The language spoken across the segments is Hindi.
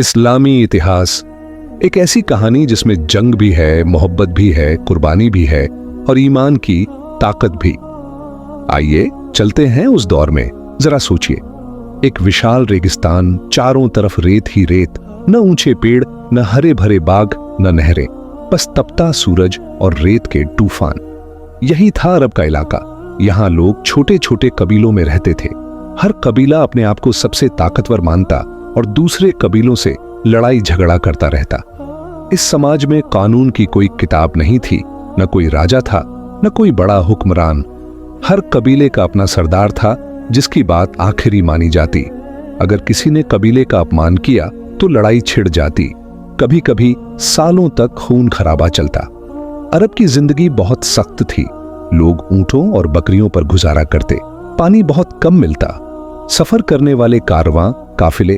इस्लामी इतिहास एक ऐसी कहानी जिसमें जंग भी है, मोहब्बत भी है, कुर्बानी भी है और ईमान की ताकत भी। आइए चलते हैं उस दौर में। जरा सोचिए, एक विशाल रेगिस्तान, चारों तरफ रेत ही रेत, न ऊंचे पेड़, न हरे भरे बाग, न नहरें, बस तपता सूरज और रेत के तूफान। यही था अरब का इलाका। यहां लोग छोटे छोटे कबीलों में रहते थे। हर कबीला अपने आप को सबसे ताकतवर मानता और दूसरे कबीलों से लड़ाई झगड़ा करता रहता। इस समाज में कानून की कोई किताब नहीं थी, न कोई राजा था, न कोई बड़ा हुक्मरान। हर कबीले का अपना सरदार था जिसकी बात आखिरी मानी जाती। अगर किसी ने कबीले का अपमान किया तो लड़ाई छिड़ जाती। कभी कभी सालों तक खून खराबा चलता। अरब की जिंदगी बहुत सख्त थी। लोग ऊंटों और बकरियों पर गुजारा करते। पानी बहुत कम मिलता। सफर करने वाले कारवां, काफिले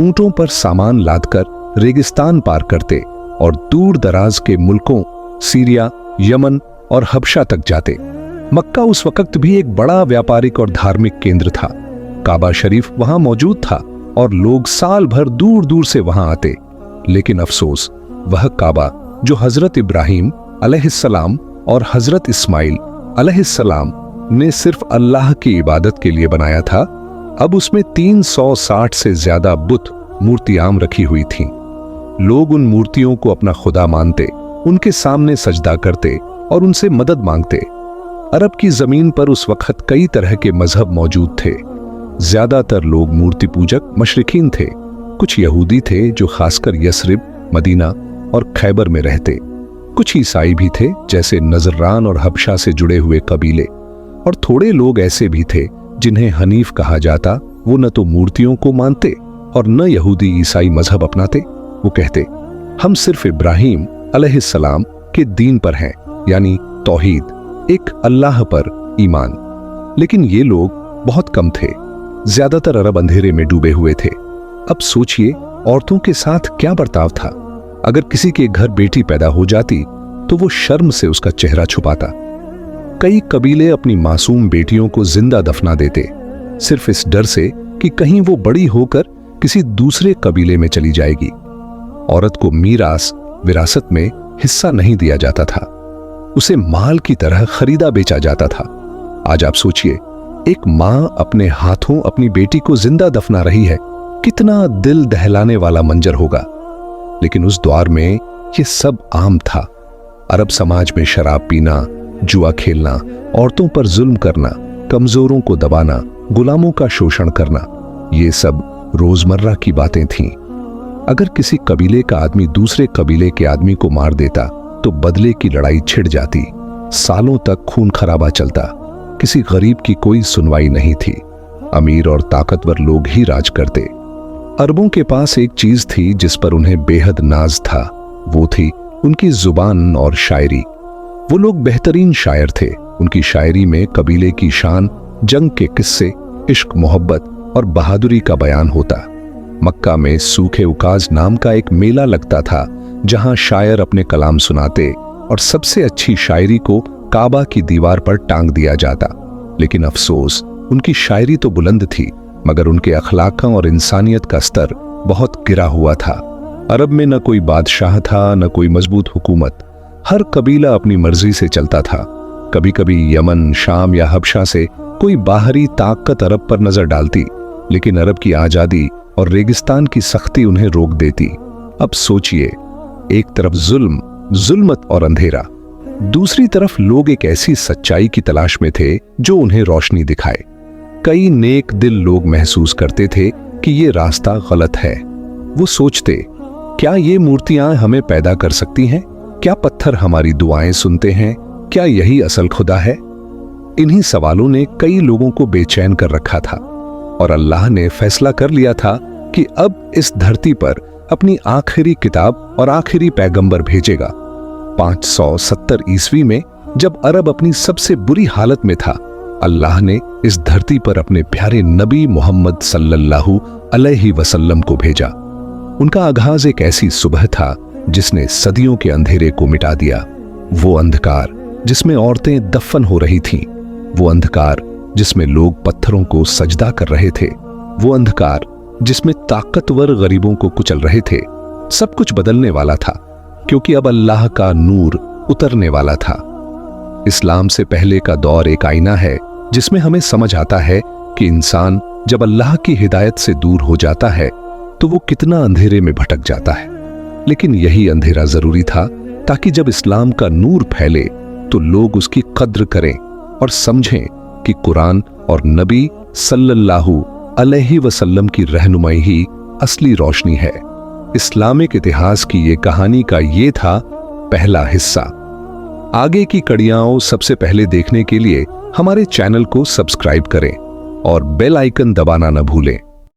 ऊंटों पर सामान लादकर रेगिस्तान पार करते और दूर दराज के मुल्कों सीरिया, यमन और हबशा तक जाते। मक्का उस वक्त भी एक बड़ा व्यापारिक और धार्मिक केंद्र था। काबा शरीफ वहां मौजूद था और लोग साल भर दूर दूर से वहां आते। लेकिन अफसोस, वह काबा जो हजरत इब्राहिम अलैहिस्सलाम और हजरत इस्माइल अलैहिस्सलाम ने सिर्फ अल्लाह की इबादत के लिए बनाया था, अब उसमें 360 से ज्यादा बुत मूर्तियां रखी हुई थीं। लोग उन मूर्तियों को अपना खुदा मानते, उनके सामने सजदा करते और उनसे मदद मांगते। अरब की जमीन पर उस वक्त कई तरह के मजहब मौजूद थे। ज्यादातर लोग मूर्ति पूजक मशरिकीन थे। कुछ यहूदी थे जो खासकर यसरिब, मदीना और खैबर में रहते। कुछ ईसाई भी थे जैसे नजरान और हबशा से जुड़े हुए कबीले। और थोड़े लोग ऐसे भी थे जिन्हें हनीफ कहा जाता। वो न तो मूर्तियों को मानते और न यहूदी ईसाई मजहब अपनाते। वो कहते, हम सिर्फ इब्राहिम अलैहिस्सलाम के दीन पर हैं, यानी तौहीद, एक अल्लाह पर ईमान। लेकिन ये लोग बहुत कम थे। ज्यादातर अरब अंधेरे में डूबे हुए थे। अब सोचिए, औरतों के साथ क्या बर्ताव था। अगर किसी के घर बेटी पैदा हो जाती तो वो शर्म से उसका चेहरा छुपाता। कई कबीले अपनी मासूम बेटियों को जिंदा दफना देते, सिर्फ इस डर से कि कहीं वो बड़ी होकर किसी दूसरे कबीले में चली जाएगी। औरत को मीरास, विरासत में हिस्सा नहीं दिया जाता था। उसे माल की तरह खरीदा बेचा जाता था। आज आप सोचिए, एक मां अपने हाथों अपनी बेटी को जिंदा दफना रही है। कितना दिल दहलाने वाला मंजर होगा। लेकिन उस दौर में ये सब आम था। अरब समाज में शराब पीना, जुआ खेलना, औरतों पर जुल्म करना, कमजोरों को दबाना, गुलामों का शोषण करना, ये सब रोजमर्रा की बातें थीं। अगर किसी कबीले का आदमी दूसरे कबीले के आदमी को मार देता तो बदले की लड़ाई छिड़ जाती। सालों तक खून खराबा चलता। किसी गरीब की कोई सुनवाई नहीं थी। अमीर और ताकतवर लोग ही राज करते। अरबों के पास एक चीज थी जिस पर उन्हें बेहद नाज था। वो थी उनकी जुबान और शायरी। वो लोग बेहतरीन शायर थे। उनकी शायरी में कबीले की शान, जंग के किस्से, इश्क, मोहब्बत और बहादुरी का बयान होता। मक्का में सूखे उकाज नाम का एक मेला लगता था जहां शायर अपने कलाम सुनाते और सबसे अच्छी शायरी को काबा की दीवार पर टांग दिया जाता। लेकिन अफसोस, उनकी शायरी तो बुलंद थी मगर उनके अखलाकों और इंसानियत का स्तर बहुत गिरा हुआ था। अरब में न कोई बादशाह था, न कोई मजबूत हुकूमत। हर कबीला अपनी मर्जी से चलता था। कभी कभी यमन, शाम या हबशा से कोई बाहरी ताकत अरब पर नजर डालती, लेकिन अरब की आजादी और रेगिस्तान की सख्ती उन्हें रोक देती। अब सोचिए, एक तरफ जुल्मत और अंधेरा, दूसरी तरफ लोग एक ऐसी सच्चाई की तलाश में थे जो उन्हें रोशनी दिखाए। कई नेक दिल लोग महसूस करते थे कि ये रास्ता गलत है। वो सोचते, क्या ये मूर्तियां हमें पैदा कर सकती हैं? क्या पत्थर हमारी दुआएं सुनते हैं? क्या यही असल खुदा है? इन्हीं सवालों ने कई लोगों को बेचैन कर रखा था और अल्लाह ने फैसला कर लिया था कि अब इस धरती पर अपनी आखिरी किताब और आखिरी पैगंबर भेजेगा। 570 ईस्वी में जब अरब अपनी सबसे बुरी हालत में था, अल्लाह ने इस धरती पर अपने प्यारे नबी मोहम्मद सल्लल्लाहु अलैहि वसल्लम को भेजा। उनका आगाज एक ऐसी सुबह था जिसने सदियों के अंधेरे को मिटा दिया। वो अंधकार जिसमें औरतें दफन हो रही थीं, वो अंधकार जिसमें लोग पत्थरों को सजदा कर रहे थे, वो अंधकार जिसमें ताकतवर गरीबों को कुचल रहे थे, सब कुछ बदलने वाला था, क्योंकि अब अल्लाह का नूर उतरने वाला था। इस्लाम से पहले का दौर एक आईना है जिसमें हमें समझ आता है कि इंसान जब अल्लाह की हिदायत से दूर हो जाता है तो वो कितना अंधेरे में भटक जाता है। लेकिन यही अंधेरा जरूरी था ताकि जब इस्लाम का नूर फैले तो लोग उसकी कद्र करें और समझें कि कुरान और नबी सल्लल्लाहु अलैहि वसल्लम की रहनुमाई ही असली रोशनी है। इस्लामिक इतिहास की ये कहानी का ये था पहला हिस्सा। आगे की कड़ियां सबसे पहले देखने के लिए हमारे चैनल को सब्सक्राइब करें और बेल आइकन दबाना न भूलें।